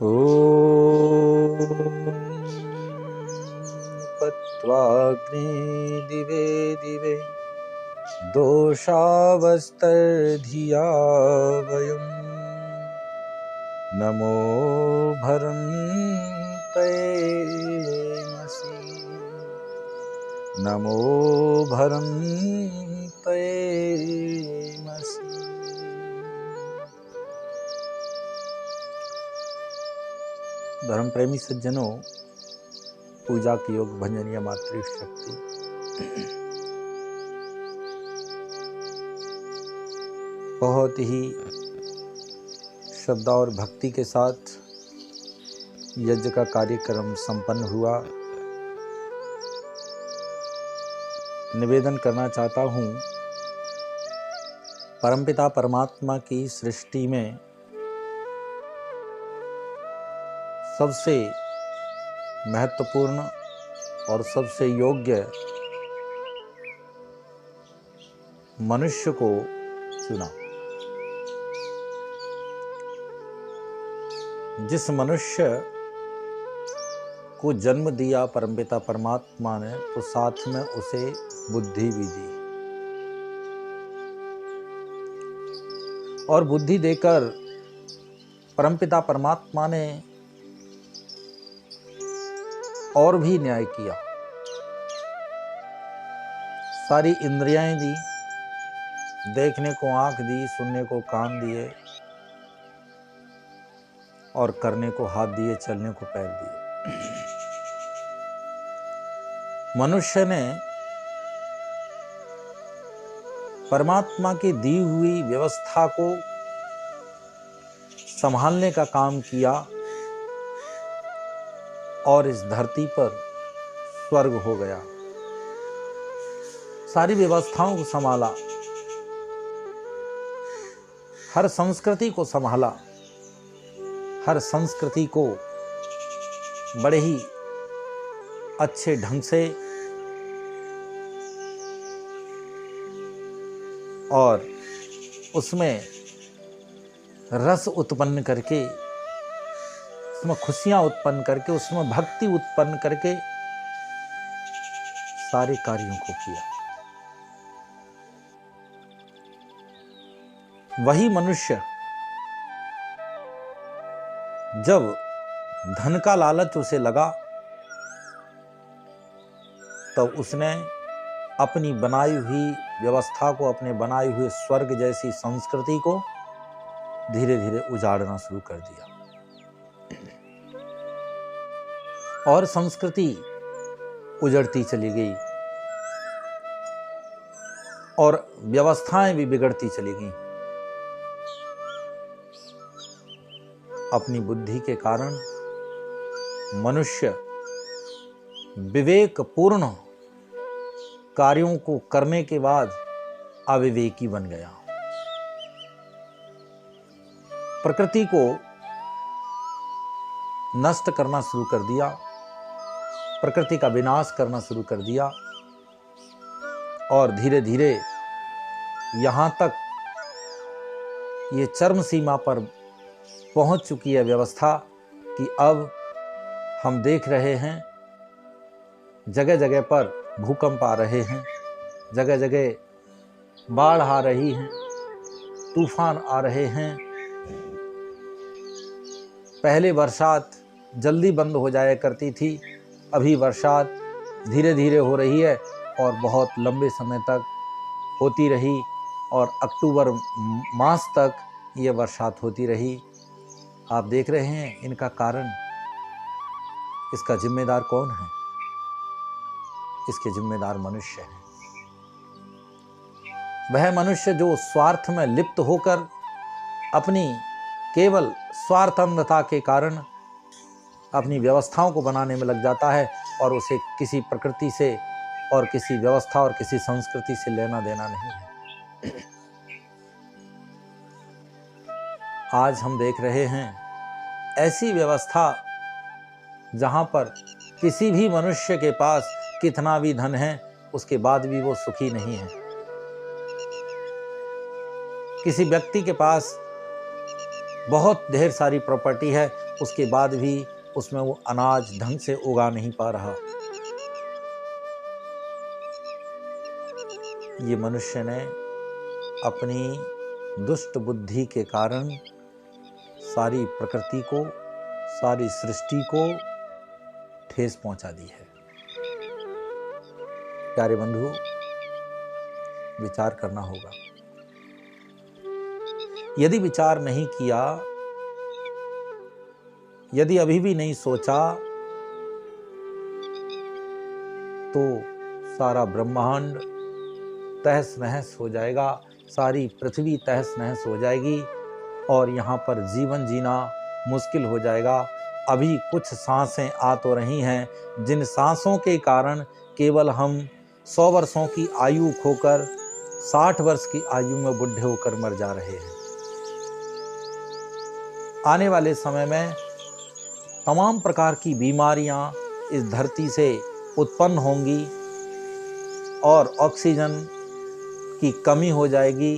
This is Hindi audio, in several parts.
ॐ पत्वाग्ने दिवे दिवे दोषावस्तर्धिया वयं नमो भरन्तयेमसि नमो भरन्तयेमसि। धर्म प्रेमी सज्जनों, पूजा की योग भंजनीय मातृशक्ति बहुत ही श्रद्धा और भक्ति के साथ यज्ञ का कार्यक्रम संपन्न हुआ। निवेदन करना चाहता हूँ, परमपिता परमात्मा की सृष्टि में सबसे महत्वपूर्ण और सबसे योग्य मनुष्य को चुना। जिस मनुष्य को जन्म दिया परमपिता परमात्मा ने, तो साथ में उसे बुद्धि भी दी और बुद्धि देकर परमपिता परमात्मा ने और भी न्याय किया। सारी इंद्रियां दी, देखने को आंख दी, सुनने को कान दिए और करने को हाथ दिए, चलने को पैर दिए। मनुष्य ने परमात्मा की दी हुई व्यवस्था को संभालने का काम किया और इस धरती पर स्वर्ग हो गया। सारी व्यवस्थाओं को संभाला, हर संस्कृति को संभाला, हर संस्कृति को बड़े ही अच्छे ढंग से और उसमें रस उत्पन्न करके, उसमें खुशियां उत्पन्न करके, उसमें भक्ति उत्पन्न करके सारे कार्यों को किया। वही मनुष्य जब धन का लालच उसे लगा, तब उसने अपनी बनाई हुई व्यवस्था को, अपने बनाए हुए स्वर्ग जैसी संस्कृति को धीरे धीरे उजाड़ना शुरू कर दिया और संस्कृति उजड़ती चली गई और व्यवस्थाएं भी बिगड़ती चली गई। अपनी बुद्धि के कारण मनुष्य विवेकपूर्ण कार्यों को करने के बाद अविवेकी बन गया। प्रकृति को नष्ट करना शुरू कर दिया, प्रकृति का विनाश करना शुरू कर दिया और धीरे धीरे यहाँ तक ये चरम सीमा पर पहुँच चुकी है व्यवस्था कि अब हम देख रहे हैं जगह जगह पर भूकंप आ रहे हैं, जगह जगह बाढ़ आ रही है, तूफान आ रहे हैं। पहले बरसात जल्दी बंद हो जाया करती थी, अभी बरसात धीरे धीरे हो रही है और बहुत लंबे समय तक होती रही और अक्टूबर मास तक ये बरसात होती रही। आप देख रहे हैं इनका कारण, इसका जिम्मेदार कौन है? इसके जिम्मेदार मनुष्य है। वह मनुष्य जो स्वार्थ में लिप्त होकर अपनी केवल स्वार्थंधता के कारण अपनी व्यवस्थाओं को बनाने में लग जाता है और उसे किसी प्रकृति से और किसी व्यवस्था और किसी संस्कृति से लेना देना नहीं है। आज हम देख रहे हैं ऐसी व्यवस्था जहां पर किसी भी मनुष्य के पास कितना भी धन है, उसके बाद भी वो सुखी नहीं है। किसी व्यक्ति के पास बहुत ढेर सारी प्रॉपर्टी है उसके बाद भी उसमें वो अनाज ढंग से उगा नहीं पा रहा। ये मनुष्य ने अपनी दुष्ट बुद्धि के कारण सारी प्रकृति को, सारी सृष्टि को ठेस पहुंचा दी है। प्यारे बंधु, विचार करना होगा। यदि विचार नहीं किया, यदि अभी भी नहीं सोचा, तो सारा ब्रह्मांड तहस नहस हो जाएगा, सारी पृथ्वी तहस नहस हो जाएगी और यहाँ पर जीवन जीना मुश्किल हो जाएगा। अभी कुछ सांसें आ तो रही हैं, जिन सांसों के कारण केवल हम 100 वर्षों की आयु खोकर 60 वर्ष की आयु में बुढ़े होकर मर जा रहे हैं। आने वाले समय में तमाम प्रकार की बीमारियां इस धरती से उत्पन्न होंगी और ऑक्सीजन की कमी हो जाएगी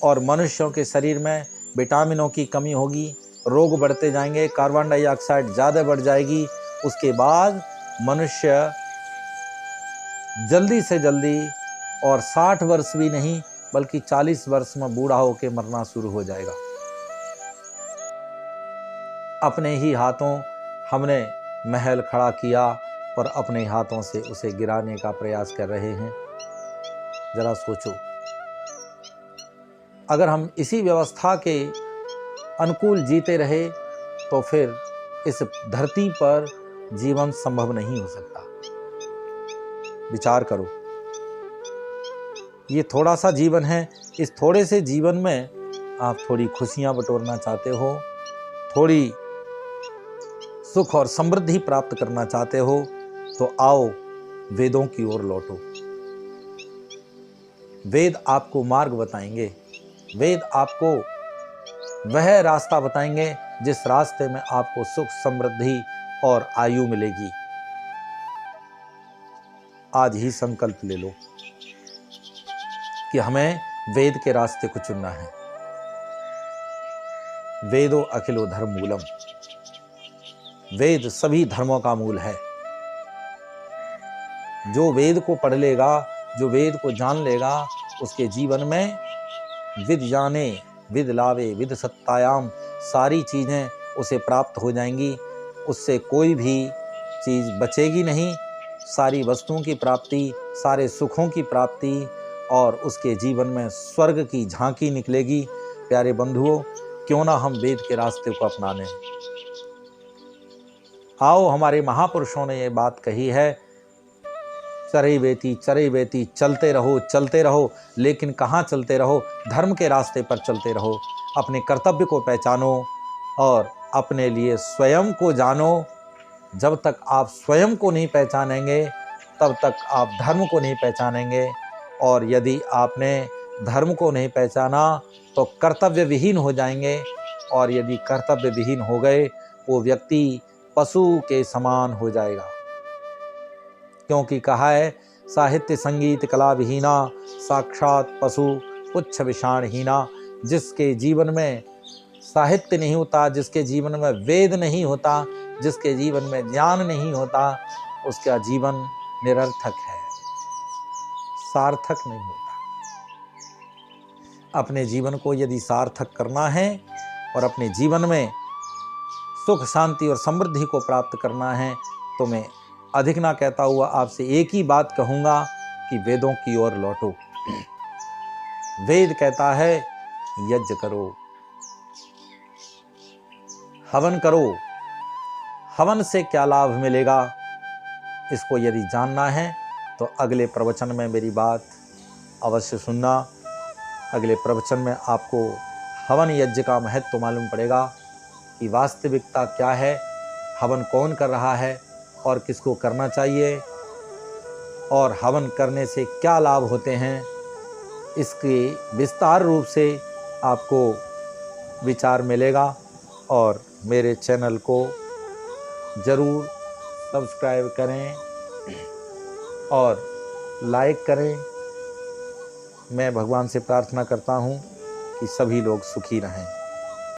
और मनुष्यों के शरीर में विटामिनों की कमी होगी, रोग बढ़ते जाएंगे, कार्बन डाइऑक्साइड ज़्यादा बढ़ जाएगी। उसके बाद मनुष्य जल्दी से जल्दी और 60 वर्ष भी नहीं बल्कि 40 वर्ष में बूढ़ा होकर मरना शुरू हो जाएगा। अपने ही हाथों हमने महल खड़ा किया और अपने हाथों से उसे गिराने का प्रयास कर रहे हैं। जरा सोचो, अगर हम इसी व्यवस्था के अनुकूल जीते रहे तो फिर इस धरती पर जीवन संभव नहीं हो सकता। विचार करो, ये थोड़ा सा जीवन है, इस थोड़े से जीवन में आप थोड़ी खुशियां बटोरना चाहते हो, थोड़ी सुख और समृद्धि प्राप्त करना चाहते हो, तो आओ वेदों की ओर लौटो। वेद आपको मार्ग बताएंगे, वेद आपको वह रास्ता बताएंगे जिस रास्ते में आपको सुख, समृद्धि और आयु मिलेगी। आज ही संकल्प ले लो कि हमें वेद के रास्ते को चुनना है। वेदो अखिलो धर्म मूलम, वेद सभी धर्मों का मूल है। जो वेद को पढ़ लेगा, जो वेद को जान लेगा, उसके जीवन में विद जाने विद लावे विद सत्तायाम सारी चीज़ें उसे प्राप्त हो जाएंगी। उससे कोई भी चीज़ बचेगी नहीं। सारी वस्तुओं की प्राप्ति, सारे सुखों की प्राप्ति और उसके जीवन में स्वर्ग की झांकी निकलेगी। प्यारे बंधुओं, क्यों ना हम वेद के रास्ते को अपना लें। आओ, हमारे महापुरुषों ने ये बात कही है, चरे बेती चलते रहो, लेकिन कहाँ चलते रहो? धर्म के रास्ते पर चलते रहो। अपने कर्तव्य को पहचानो और अपने लिए स्वयं को जानो। जब तक आप स्वयं को नहीं पहचानेंगे तब तक आप धर्म को नहीं पहचानेंगे, और यदि आपने धर्म को नहीं पहचाना तो कर्तव्य विहीन हो जाएंगे, और यदि कर्तव्य विहीन हो गए वो व्यक्ति पशु के समान हो जाएगा। क्योंकि कहा है, साहित्य संगीत कला विहीना साक्षात पशु पुच्छ विषाणहीना। जिसके जीवन में साहित्य नहीं होता, जिसके जीवन में वेद नहीं होता, जिसके जीवन में ज्ञान नहीं होता, उसका जीवन निरर्थक है, सार्थक नहीं होता। अपने जीवन को यदि सार्थक करना है और अपने जीवन में सुख, शांति और समृद्धि को प्राप्त करना है, तो मैं अधिक ना कहता हुआ आपसे एक ही बात कहूँगा कि वेदों की ओर लौटो। वेद कहता है यज्ञ करो, हवन करो। हवन से क्या लाभ मिलेगा, इसको यदि जानना है तो अगले प्रवचन में मेरी बात अवश्य सुनना। अगले प्रवचन में आपको हवन यज्ञ का महत्व मालूम पड़ेगा कि वास्तविकता क्या है, हवन कौन कर रहा है और किसको करना चाहिए, और हवन करने से क्या लाभ होते हैं। इसके विस्तार रूप से आपको विचार मिलेगा। और मेरे चैनल को ज़रूर सब्सक्राइब करें और लाइक करें। मैं भगवान से प्रार्थना करता हूँ कि सभी लोग सुखी रहें।